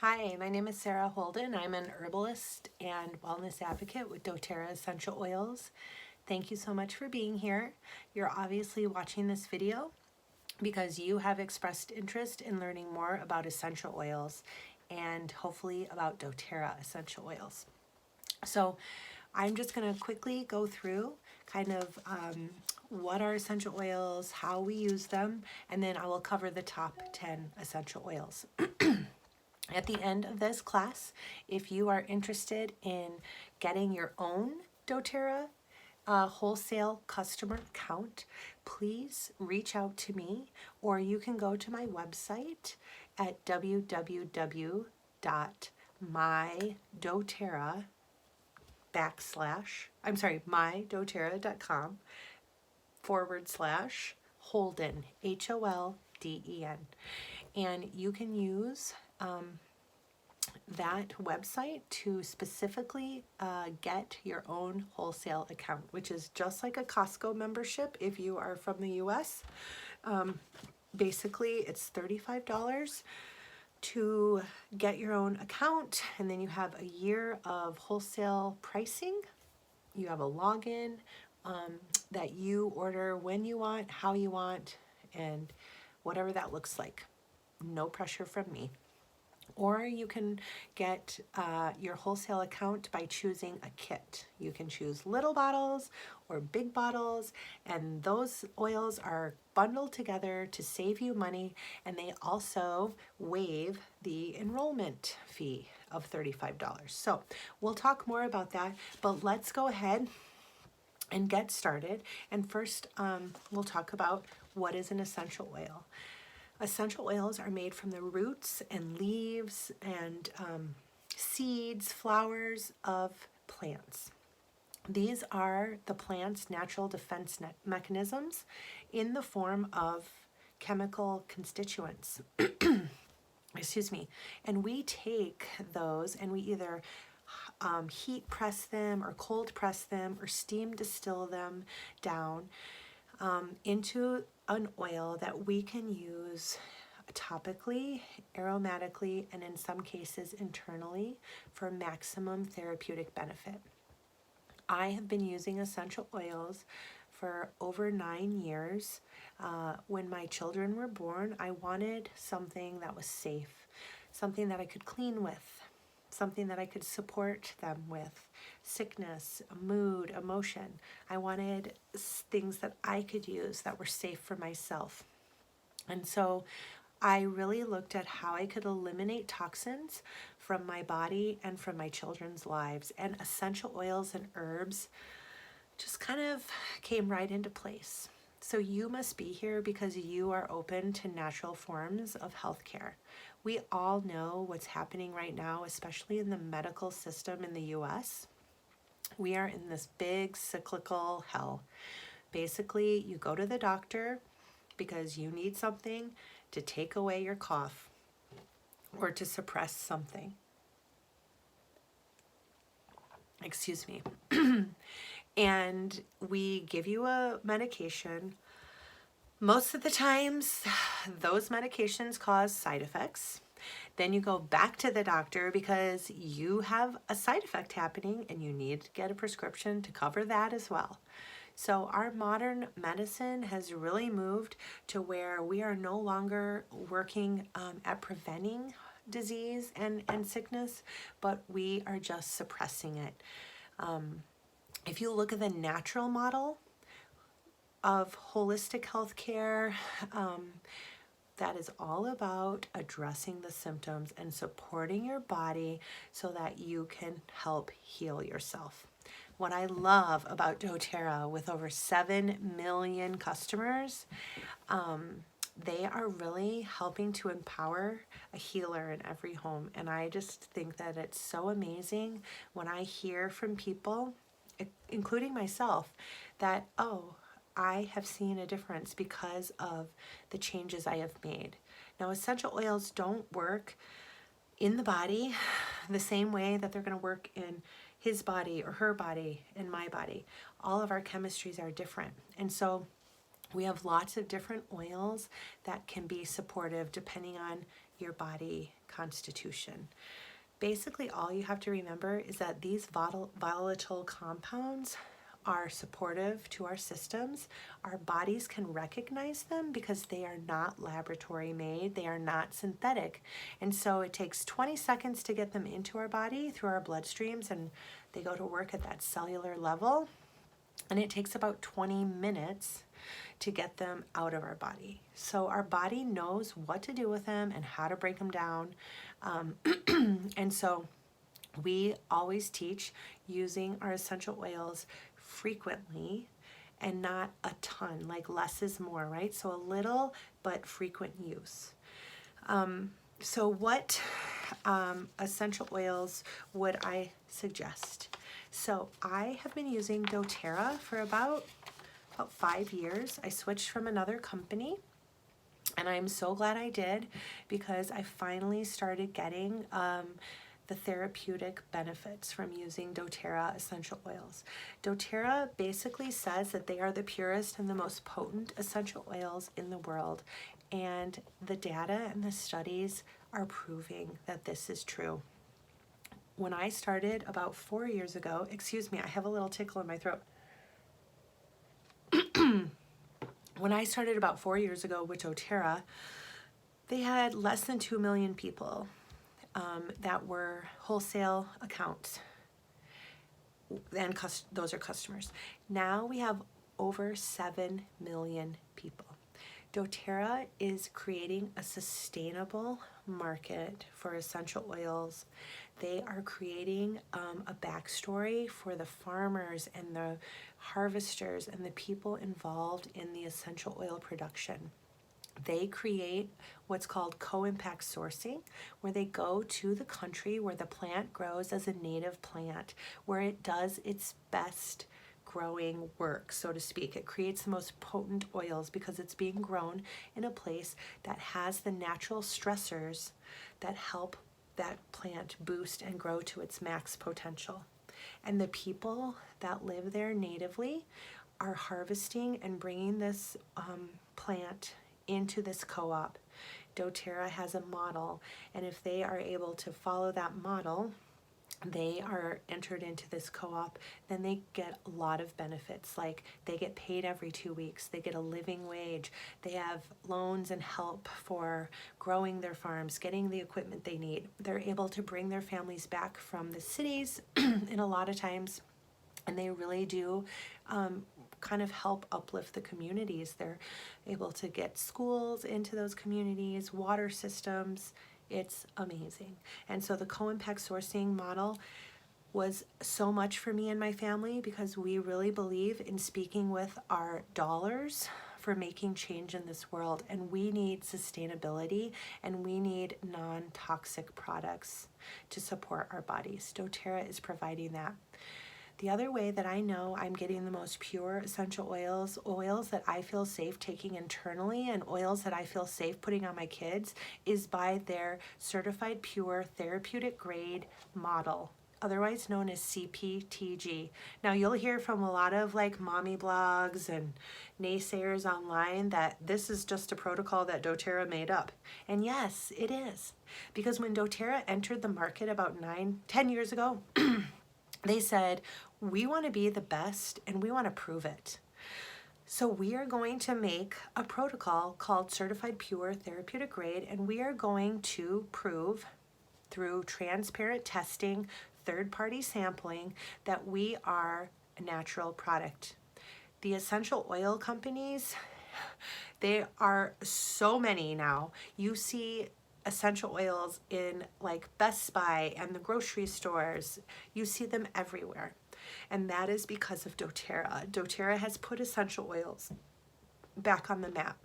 Hi, my name is Sarah Holden. I'm an herbalist and wellness advocate with doTERRA Essential Oils. Thank you so much for being here. You're obviously watching this video because you have expressed interest in learning more about essential oils and hopefully about doTERRA Essential Oils. So I'm just going to quickly go through kind of what are essential oils, how we use them, and then I will cover the top 10 essential oils. At the end of this class, if you are interested in getting your own doTERRA wholesale customer account, please reach out to me, or you can go to my website at mydoterra.com/Holden, HOLDEN. And you can use that website to specifically get your own wholesale account, which is just like a Costco membership if you are from the US. Basically, it's $35 to get your own account, and then you have a year of wholesale pricing. You have a login that you order when you want, how you want, and whatever that looks like. No pressure from me. Or you can get your wholesale account by choosing a kit. You can choose little bottles or big bottles, and those oils are bundled together to save you money, and they also waive the enrollment fee of $35. So we'll talk more about that, but let's go ahead and get started. And first, we'll talk about what is an essential oil. Essential oils are made from the roots and leaves and seeds, flowers of plants. These are the plant's natural defense mechanisms in the form of chemical constituents. Excuse me. And we take those and we either heat press them or cold press them or steam distill them down into an oil that we can use topically, aromatically, and in some cases internally for maximum therapeutic benefit. I have been using essential oils for over 9 years. When my children were born, I wanted something that was safe, something that I could clean with, something that I could support them with, sickness, mood, emotion. I wanted things that I could use that were safe for myself. And so I really looked at how I could eliminate toxins from my body and from my children's lives. And essential oils and herbs just kind of came right into place. So you must be here because you are open to natural forms of healthcare. We all know what's happening right now, especially in the medical system in the US. We are in this big cyclical hell. Basically, you go to the doctor because you need something to take away your cough or to suppress something. Excuse me. And we give you a medication. Most of the times, those medications cause side effects. Then you go back to the doctor because you have a side effect happening and you need to get a prescription to cover that as well. So our modern medicine has really moved to where we are no longer working at preventing disease and sickness, but we are just suppressing it. If you look at the natural model of holistic healthcare, that is all about addressing the symptoms and supporting your body so that you can help heal yourself. What I love about doTERRA, with over 7 million customers, they are really helping to empower a healer in every home. And I just think that it's so amazing when I hear from people, including myself, that, oh, I have seen a difference because of the changes I have made. Now, essential oils don't work in the body the same way that they're going to work in his body or her body and my body. All of our chemistries are different. And so we have lots of different oils that can be supportive depending on your body constitution. Basically, all you have to remember is that these volatile compounds are supportive to our systems. Our bodies can recognize them because they are not laboratory made, they are not synthetic. And so it takes 20 seconds to get them into our body through our bloodstreams, and they go to work at that cellular level. And it takes about 20 minutes to get them out of our body. So our body knows what to do with them and how to break them down. And so we always teach using our essential oils frequently and not a ton, like less is more, right? So a little but frequent use. So what essential oils would I suggest? So I have been using doTERRA for about 5 years. I switched from another company, and I'm so glad I did, because I finally started getting the therapeutic benefits from using doTERRA essential oils. doTERRA basically says that they are the purest and the most potent essential oils in the world, and the data and the studies are proving that this is true. When I started about 4 years ago, excuse me, I have a little tickle in my throat. When I started about 4 years ago with doTERRA, they had less than 2 million people that were wholesale accounts, and those are customers. Now we have over 7 million people. doTERRA is creating a sustainable market for essential oils. They are creating a backstory for the farmers and the harvesters and the people involved in the essential oil production. They create what's called co-impact sourcing, where they go to the country where the plant grows as a native plant, where it does its best growing work, so to speak. It creates the most potent oils because it's being grown in a place that has the natural stressors that help that plant boost and grow to its max potential. And the people that live there natively are harvesting and bringing this plant into this co-op. doTERRA has a model, and if they are able to follow that model, they are entered into this co-op, then they get a lot of benefits, like they get paid every 2 weeks, they get a living wage, they have loans and help for growing their farms, getting the equipment they need. They're able to bring their families back from the cities in a lot of times, and they really do kind of help uplift the communities. They're able to get schools into those communities, water systems. It's amazing. And so the co-impact sourcing model was so much for me and my family, because we really believe in speaking with our dollars for making change in this world, and we need sustainability and we need non-toxic products to support our bodies. doTERRA is providing that. The other way that I know I'm getting the most pure essential oils, oils that I feel safe taking internally and oils that I feel safe putting on my kids, is by their certified pure therapeutic grade model, otherwise known as CPTG. Now you'll hear from a lot of like mommy blogs and naysayers online that this is just a protocol that doTERRA made up. And yes, it is. Because when doTERRA entered the market about 10 years ago, they said, we want to be the best and we want to prove it. So we are going to make a protocol called Certified Pure Therapeutic Grade, and we are going to prove through transparent testing, third-party sampling, that we are a natural product. The essential oil companies, they are so many now. You see essential oils in like Best Buy and the grocery stores. You see them everywhere. And that is because of doTERRA. doTERRA has put essential oils back on the map.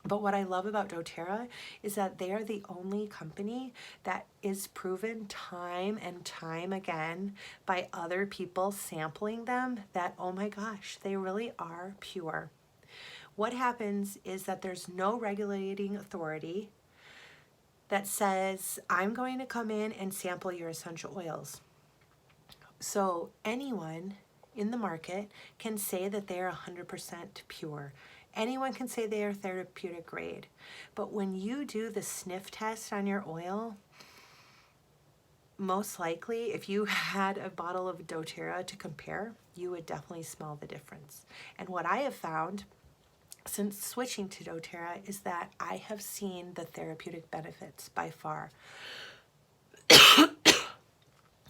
But what I love about doTERRA is that they are the only company that is proven time and time again by other people sampling them that, oh my gosh, they really are pure. What happens is that there's no regulating authority that says, I'm going to come in and sample your essential oils. So anyone in the market can say that they're 100% pure, Anyone can say they are therapeutic grade, but when you do the sniff test on your oil, most likely, if you had a bottle of doTERRA to compare, you would definitely smell the difference. And what I have found since switching to doTERRA is that I have seen the therapeutic benefits by far.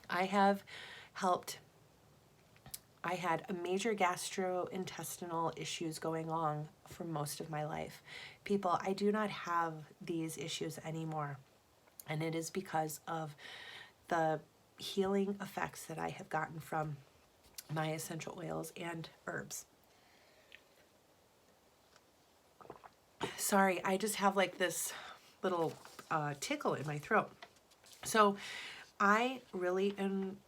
I have helped. I had a major gastrointestinal issues going on for most of my life. People, I do not have these issues anymore. And it is because of the healing effects that I have gotten from my essential oils and herbs. Sorry, I just have like this little tickle in my throat. So I really am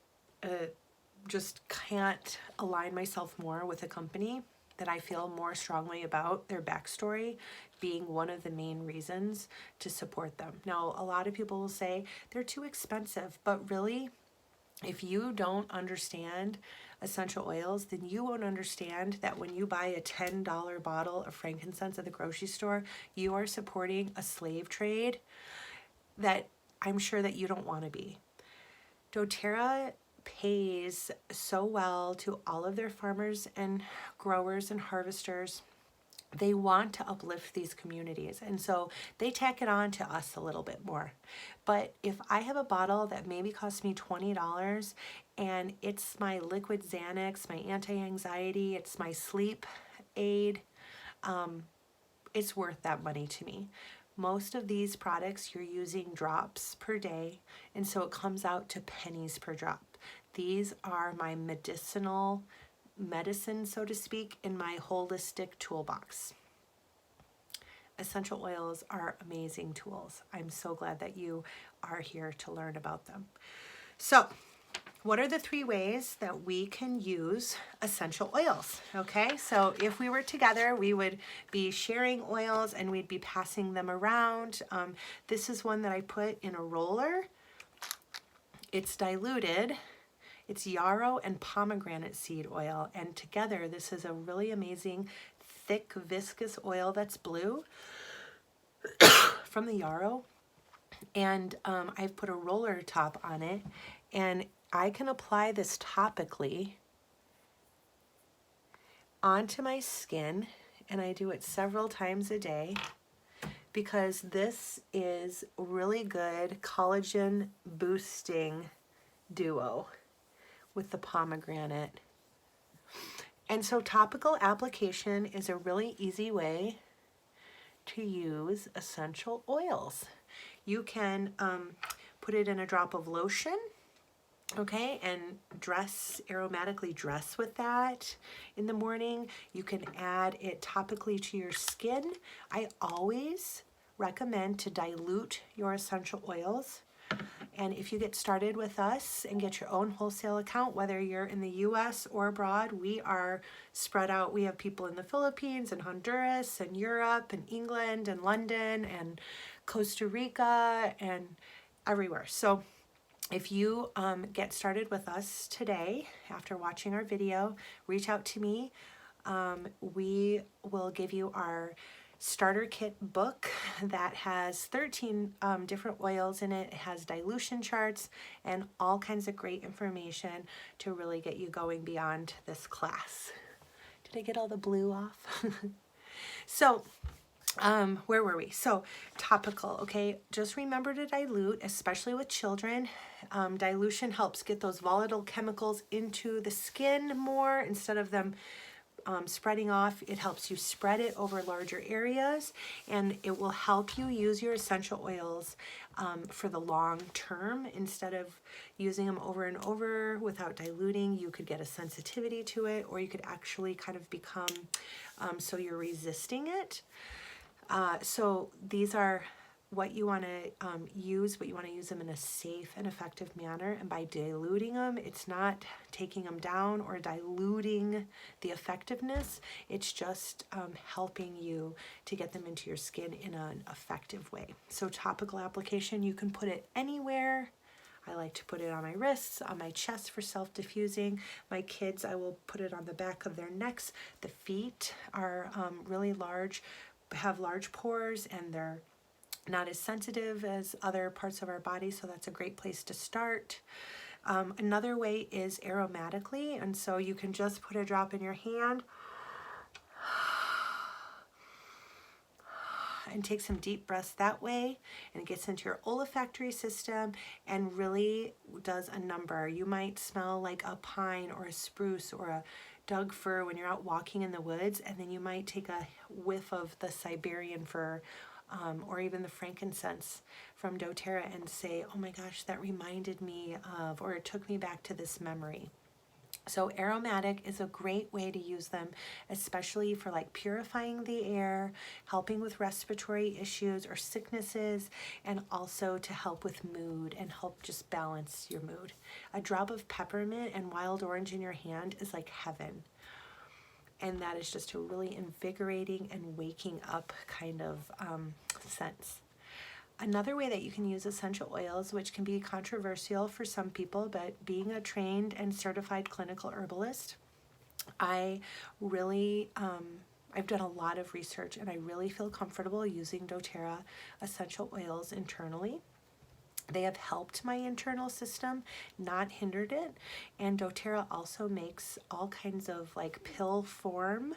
just can't align myself more with a company that I feel more strongly about, their backstory being one of the main reasons to support them. Now, a lot of people will say they're too expensive, but really, if you don't understand essential oils, then you won't understand that when you buy a $10 bottle of frankincense at the grocery store, you are supporting a slave trade that I'm sure that you don't want to be. doTERRA pays so well to all of their farmers and growers and harvesters. They want to uplift these communities, and so they tack it on to us a little bit more. But if I have a bottle that maybe costs me $20 and it's my liquid Xanax, my anti-anxiety, it's my sleep aid, it's worth that money to me. Most of these products you're using drops per day, and so it comes out to pennies per drop. These are my medicine, so to speak, in my holistic toolbox. Essential oils are amazing tools. I'm so glad that you are here to learn about them. So, what are the 3 ways that we can use essential oils? Okay, so if we were together, we would be sharing oils and we'd be passing them around. This is one that I put in a roller. It's diluted. It's yarrow and pomegranate seed oil, and together this is a really amazing, thick, viscous oil that's blue from the yarrow. And I've put a roller top on it, and I can apply this topically onto my skin, and I do it several times a day because this is really good collagen boosting duo with the pomegranate. And so topical application is a really easy way to use essential oils. You can put it in a drop of lotion, okay, and aromatically dress with that in the morning. You can add it topically to your skin. I always recommend to dilute your essential oils. And if you get started with us and get your own wholesale account, whether you're in the US or abroad, we are spread out. We have people in the Philippines and Honduras and Europe and England and London and Costa Rica and everywhere. So if you get started with us today after watching our video, reach out to me. We will give you our starter kit book that has 13 different oils in it. It has dilution charts and all kinds of great information to really get you going beyond this class. Did I get all the blue off? So where were we? So topical, okay? Just remember to dilute, especially with children. Dilution helps get those volatile chemicals into the skin more instead of them spreading off. It helps you spread it over larger areas, and it will help you use your essential oils for the long term. Instead of using them over and over without diluting, you could get a sensitivity to it, or you could actually kind of become so you're resisting it. So these are what you want to use, but you want to use them in a safe and effective manner. And by diluting them, it's not taking them down or diluting the effectiveness. It's just helping you to get them into your skin in an effective way. So topical application, you can put it anywhere I like to put it on my wrists, on my chest for self-diffusing. My kids, I will put it on the back of their necks. The feet are really large, have large pores, and they're not as sensitive as other parts of our body, so that's a great place to start. Another way is aromatically, and so you can just put a drop in your hand and take some deep breaths that way, and it gets into your olfactory system and really does a number. You might smell like a pine or a spruce or a Doug fir when you're out walking in the woods, and then you might take a whiff of the Siberian fir or even the frankincense from doTERRA and say, oh my gosh, that reminded me of, or it took me back to this memory. So aromatic is a great way to use them, especially for like purifying the air, helping with respiratory issues or sicknesses, and also to help with mood and help just balance your mood. A drop of peppermint and wild orange in your hand is like heaven. And that is just a really invigorating and waking up kind of sense. Another way that you can use essential oils, which can be controversial for some people, but being a trained and certified clinical herbalist, I really, I've done a lot of research and I really feel comfortable using doTERRA essential oils internally. They have helped my internal system, not hindered it. And doTERRA also makes all kinds of like pill form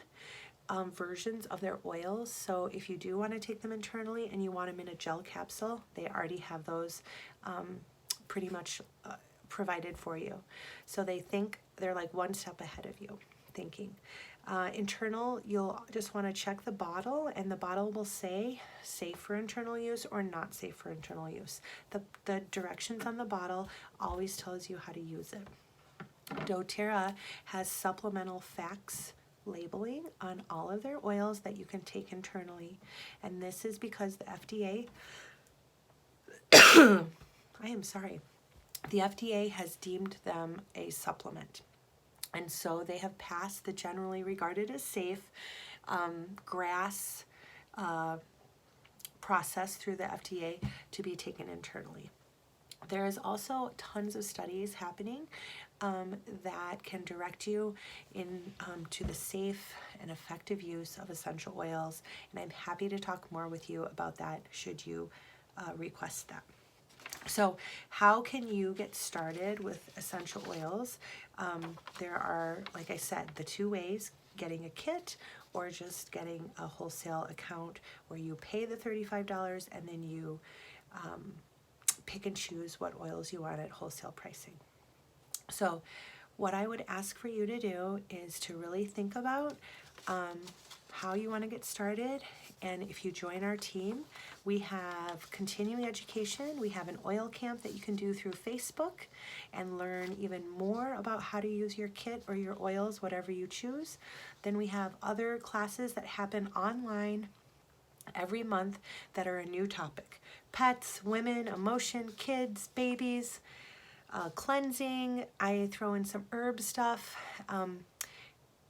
versions of their oils. So if you do want to take them internally and you want them in a gel capsule, they already have those pretty much provided for you. So they think they're like one step ahead of you thinking. Internal, you'll just want to check the bottle, and the bottle will say safe for internal use or not safe for internal use. The directions on the bottle always tells you how to use it. doTERRA has supplemental facts labeling on all of their oils that you can take internally, and this is because the FDA the FDA has deemed them a supplement, and so they have passed the generally regarded as safe GRAS process through the FDA to be taken internally. There is also tons of studies happening that can direct you in to the safe and effective use of essential oils, and I'm happy to talk more with you about that should you request that. So how can you get started with essential oils? There are, like I said, the two ways: getting a kit or just getting a wholesale account where you pay the $35 and then you pick and choose what oils you want at wholesale pricing. So what I would ask for you to do is to really think about how you want to get started. And if you join our team, we have continuing education. We have an oil camp that you can do through Facebook and learn even more about how to use your kit or your oils, whatever you choose. Then we have other classes that happen online every month that are a new topic: pets, women, emotion, kids, babies, cleansing. I throw in some herb stuff.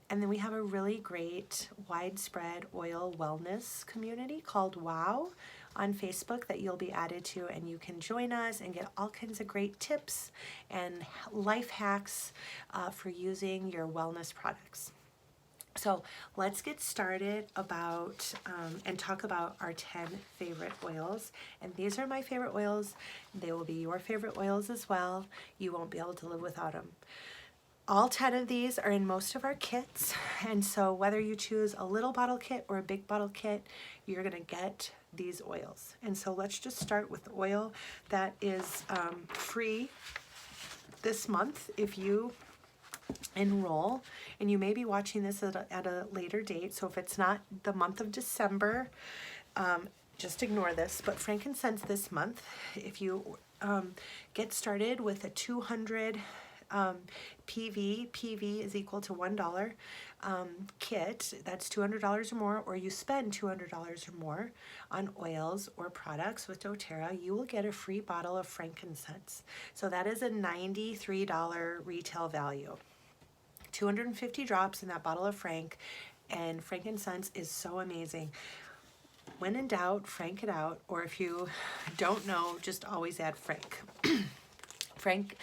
And then we have a really great widespread oil wellness community called WOW on Facebook that you'll be added to, and you can join us and get all kinds of great tips and life hacks for using your wellness products. So let's get started about and talk about our 10 favorite oils. And these are my favorite oils. They will be your favorite oils as well. You won't be able to live without them. All 10 of these are in most of our kits. And so whether you choose a little bottle kit or a big bottle kit, you're going to get these oils. And so let's just start with the oil that is free this month if you enroll, and you may be watching this at a later date, so if it's not the month of December, just ignore this. But frankincense this month, if you get started with a 200 PV is equal to $1 kit, that's $200 or more, or you spend $200 or more on oils or products with doTERRA, you will get a free bottle of frankincense. So that is a $93 retail value. 250 drops in that bottle of frank, and frankincense is so amazing. When in doubt, frank it out, or if you don't know, just always add frank. Frank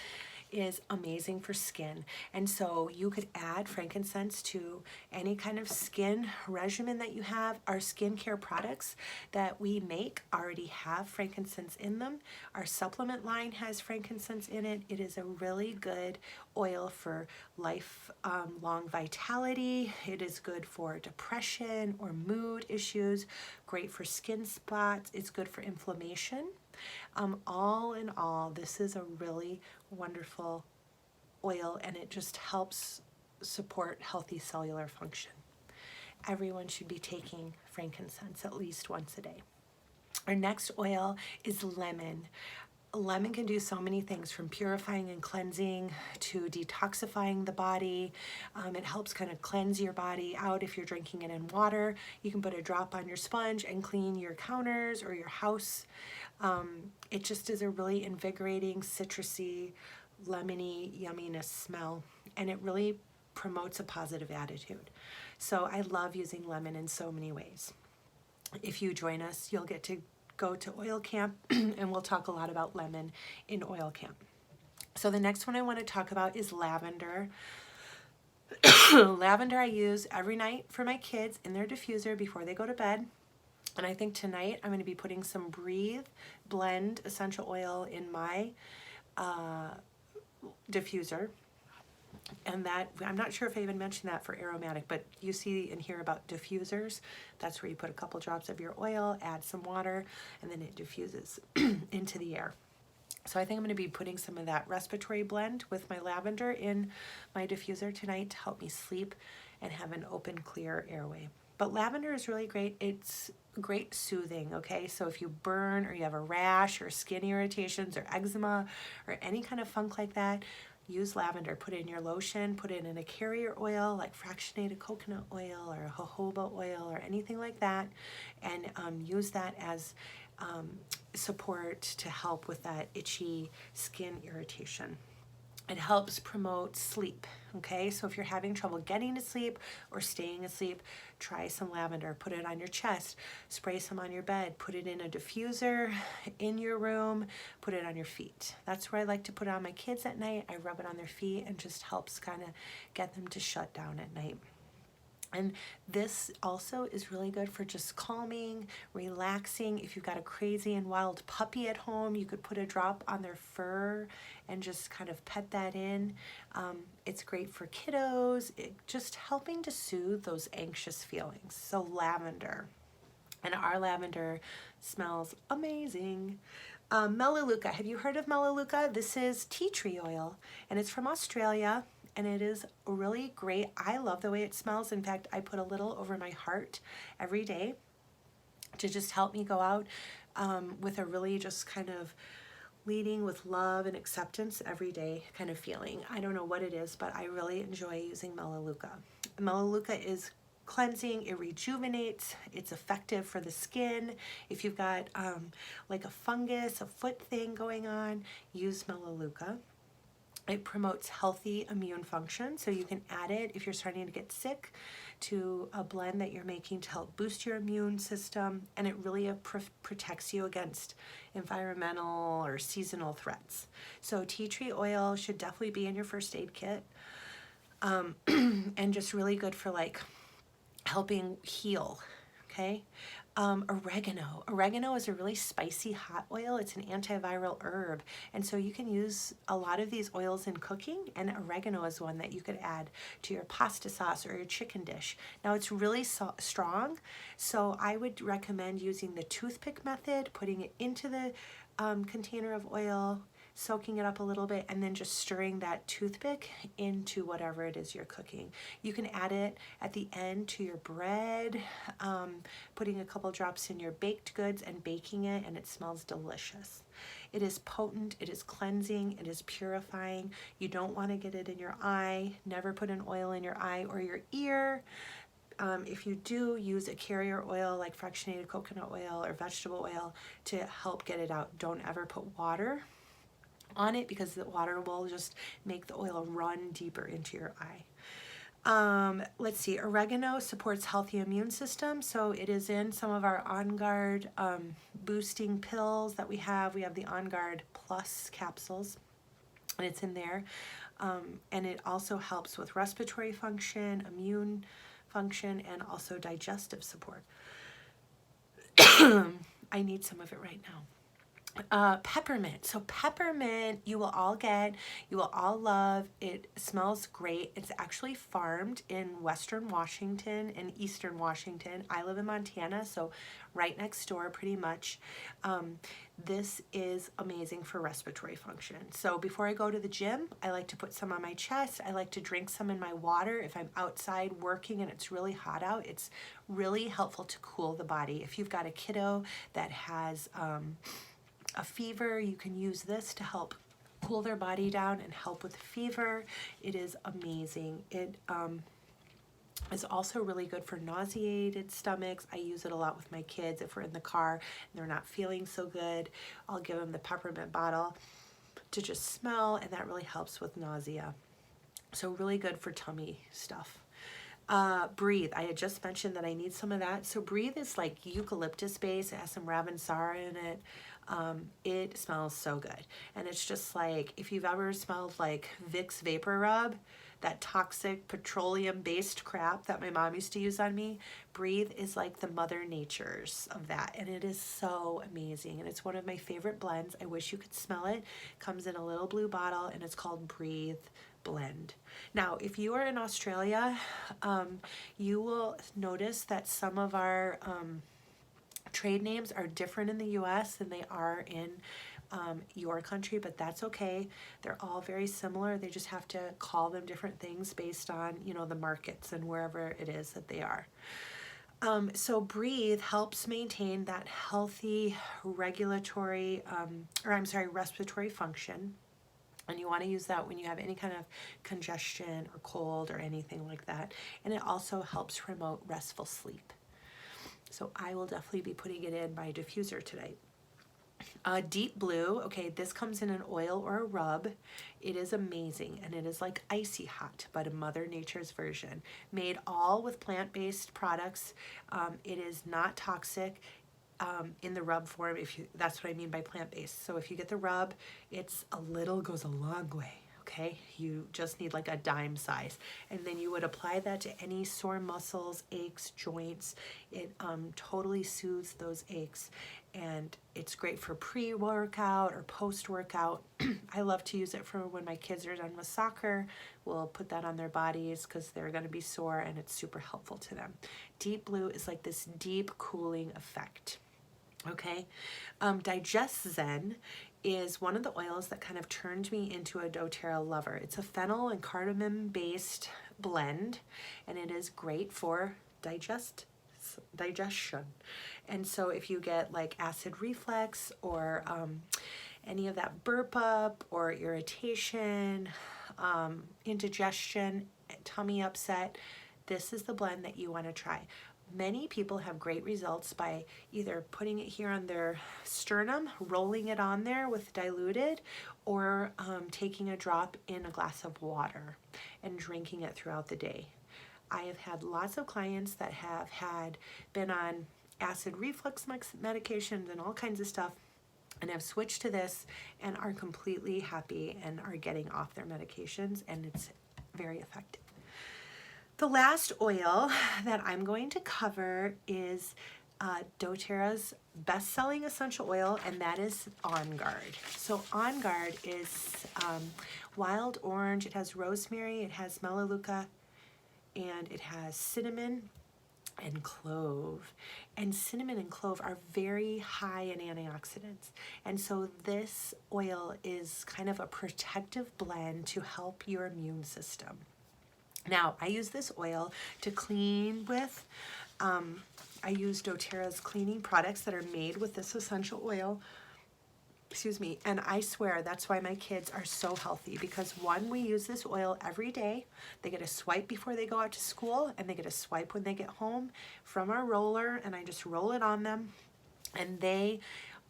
is amazing for skin. And so you could add frankincense to any kind of skin regimen that you have. Our skincare products that we make already have frankincense in them. Our supplement line has frankincense in it. It is a really good oil for lifelong vitality. It is good for depression or mood issues, great for skin spots. It's good for inflammation. All in all, this is a really wonderful oil, and it just helps support healthy cellular function. Everyone should be taking frankincense at least once a day. Our next oil is lemon. Lemon can do so many things, from purifying and cleansing to detoxifying the body. It helps kind of cleanse your body out if you're drinking it in water. You can put a drop on your sponge and clean your counters or your house. It just is a really invigorating, citrusy, lemony yumminess smell, and it really promotes a positive attitude. So I love using lemon in so many ways. If you join us, you'll get to go to oil camp and we'll talk a lot about lemon in oil camp. So the next one I want to talk about is lavender. Lavender I use every night for my kids in their diffuser before they go to bed. And I think tonight I'm going to be putting some Breathe Blend essential oil in my diffuser. And that, I'm not sure if I even mentioned that for aromatic, but you see and hear about diffusers. That's where you put a couple drops of your oil, add some water, and then it diffuses into the air. So I think I'm going to be putting some of that respiratory blend with my lavender in my diffuser tonight to help me sleep and have an open, clear airway. But lavender is really great. It's great soothing, okay? So if you burn or you have a rash or skin irritations or eczema or any kind of funk like that, use lavender. Put it in your lotion, put it in a carrier oil like fractionated coconut oil or jojoba oil or anything like that, and use that as support to help with that itchy skin irritation. It helps promote sleep, okay? So if you're having trouble getting to sleep or staying asleep, try some lavender. Put it on your chest, spray some on your bed, put it in a diffuser in your room, put it on your feet. That's where I like to put it on my kids at night. I rub it on their feet and just helps kind of get them to shut down at night. And this also is really good for just calming, relaxing. If you've got a crazy and wild puppy at home, you could put a drop on their fur and just kind of pet that in. It's great for kiddos, just helping to soothe those anxious feelings. So lavender. And our lavender smells amazing. Melaleuca. Have you heard of Melaleuca? This is tea tree oil, and it's from Australia. And it is really great. I love the way it smells. In fact, I put a little over my heart every day to just help me go out with a really just kind of leading with love and acceptance every day kind of feeling. I don't know what it is, but I really enjoy using Melaleuca. Melaleuca is cleansing, it rejuvenates, it's effective for the skin. If you've got like a fungus, a foot thing going on, use Melaleuca. It promotes healthy immune function, so you can add it if you're starting to get sick to a blend that you're making to help boost your immune system, and it really protects you against environmental or seasonal threats. So tea tree oil should definitely be in your first aid kit, and just really good for like helping heal, okay? Oregano. Oregano is a really spicy hot oil. It's an antiviral herb. And so you can use a lot of these oils in cooking, and oregano is one that you could add to your pasta sauce or your chicken dish. Now it's really strong, so I would recommend using the toothpick method, putting it into the container of oil, soaking it up a little bit, and then just stirring that toothpick into whatever it is you're cooking. You can add it at the end to your bread, putting a couple drops in your baked goods and baking it, and it smells delicious. It is potent, it is cleansing, it is purifying. You don't want to get it in your eye. Never put an oil in your eye or your ear. If you do, use a carrier oil like fractionated coconut oil or vegetable oil to help get it out. Don't ever put water on it, because the water will just make the oil run deeper into your eye. Let's see, oregano supports healthy immune system, so it is in some of our On Guard boosting pills that we have. We have the On Guard Plus capsules. and it's in there. And it also helps with respiratory function, immune function, and also digestive support. I need some of it right now. Peppermint. So peppermint you will all get, you will all love. It smells great. It's actually farmed in Western Washington and Eastern Washington. I live in Montana, so right next door pretty much. This is amazing for respiratory function. So before I go to the gym, I like to put some on my chest. I like to drink some in my water. If I'm outside working and it's really hot out, it's really helpful to cool the body. If you've got a kiddo that has a fever, you can use this to help cool their body down and help with fever. It is amazing. It is also really good for nauseated stomachs. I use it a lot with my kids. If we're in the car and they're not feeling so good, I'll give them the peppermint bottle to just smell, and that really helps with nausea. So really good for tummy stuff. Breathe. I had just mentioned that I need some of that. So Breathe is like eucalyptus base. It has some Ravensara in it. It smells so good. And it's just like, if you've ever smelled like Vicks Vapor Rub, that toxic petroleum-based crap that my mom used to use on me, Breathe is like the mother natures of that. And it is so amazing. And it's one of my favorite blends. I wish you could smell it. It comes in a little blue bottle, and it's called Breathe Blend. Now, if you are in Australia, you will notice that some of our trade names are different in the US than they are in your country, but that's okay. They're all very similar. They just have to call them different things based on, you know, the markets and wherever it is that they are. So Breathe helps maintain that healthy respiratory function. And you want to use that when you have any kind of congestion or cold or anything like that. And it also helps promote restful sleep. So I will definitely be putting it in my diffuser today. Deep Blue, okay, this comes in an oil or a rub. It is amazing, and it is like icy hot, but a Mother Nature's version. Made all with plant-based products. It is not toxic in the rub form. That's what I mean by plant-based. So if you get the rub, it's a little goes a long way. Okay, you just need like a dime size, and then you would apply that to any sore muscles, aches, joints. It totally soothes those aches, and it's great for pre-workout or post-workout. I love to use it for when my kids are done with soccer. We'll put that on their bodies because they're going to be sore, and it's super helpful to them. Deep Blue is like this deep cooling effect. Okay, Digest Zen is one of the oils that kind of turned me into a doTERRA lover. It's a fennel and cardamom based blend, and it is great for digestion. And so if you get like acid reflux or any of that burp up or irritation, indigestion, tummy upset, this is the blend that you want to try. Many people have great results by either putting it here on their sternum, rolling it on there with diluted, or taking a drop in a glass of water and drinking it throughout the day. I have had lots of clients that have been on acid reflux medications and all kinds of stuff, and have switched to this and are completely happy and are getting off their medications, and it's very effective. The last oil that I'm going to cover is doTERRA's best-selling essential oil, and that is On Guard. So On Guard is wild orange. It has rosemary, it has melaleuca, and it has cinnamon and clove. And cinnamon and clove are very high in antioxidants. And so this oil is kind of a protective blend to help your immune system. Now, I use this oil to clean with. I use doTERRA's cleaning products that are made with this essential oil. Excuse me. And I swear that's why my kids are so healthy, because one, we use this oil every day. They get a swipe before they go out to school, and they get a swipe when they get home from our roller, and I just roll it on them, and they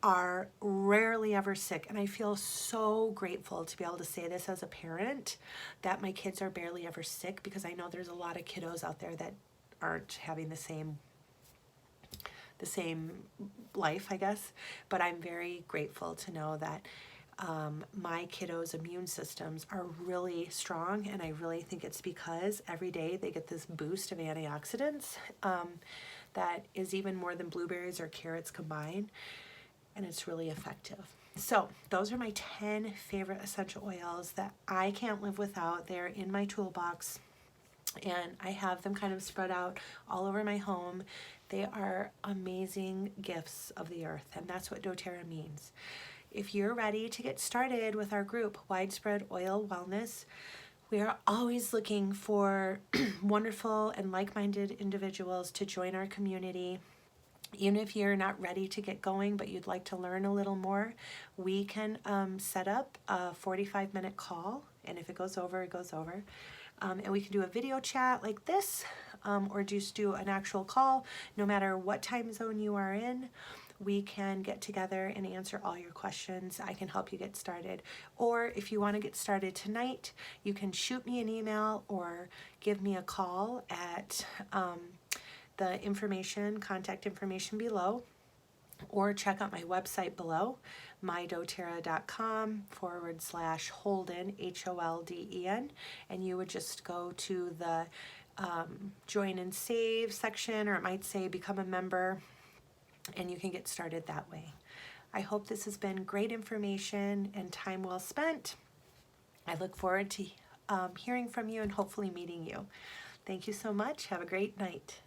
are rarely ever sick. And I feel so grateful to be able to say this as a parent, that my kids are barely ever sick, because I know there's a lot of kiddos out there that aren't having the same life, I guess. But I'm very grateful to know that my kiddos' immune systems are really strong, and I really think it's because every day they get this boost of antioxidants that is even more than blueberries or carrots combined, and it's really effective. So those are my 10 favorite essential oils that I can't live without. They're in my toolbox, and I have them kind of spread out all over my home. They are amazing gifts of the earth, and that's what doTERRA means. If you're ready to get started with our group, Widespread Oil Wellness, we are always looking for wonderful and like-minded individuals to join our community. Even if you're not ready to get going, but you'd like to learn a little more, we can set up a 45-minute call, and if it goes over, it goes over. And we can do a video chat like this, or just do an actual call. No matter what time zone you are in, we can get together and answer all your questions. I can help you get started. Or if you want to get started tonight, you can shoot me an email or give me a call at the contact information below, or check out my website below, mydoterra.com/Holden, HOLDEN, and you would just go to the join and save section, or it might say become a member, and you can get started that way. I hope this has been great information and time well spent. I look forward to hearing from you and hopefully meeting you. Thank you so much. Have a great night.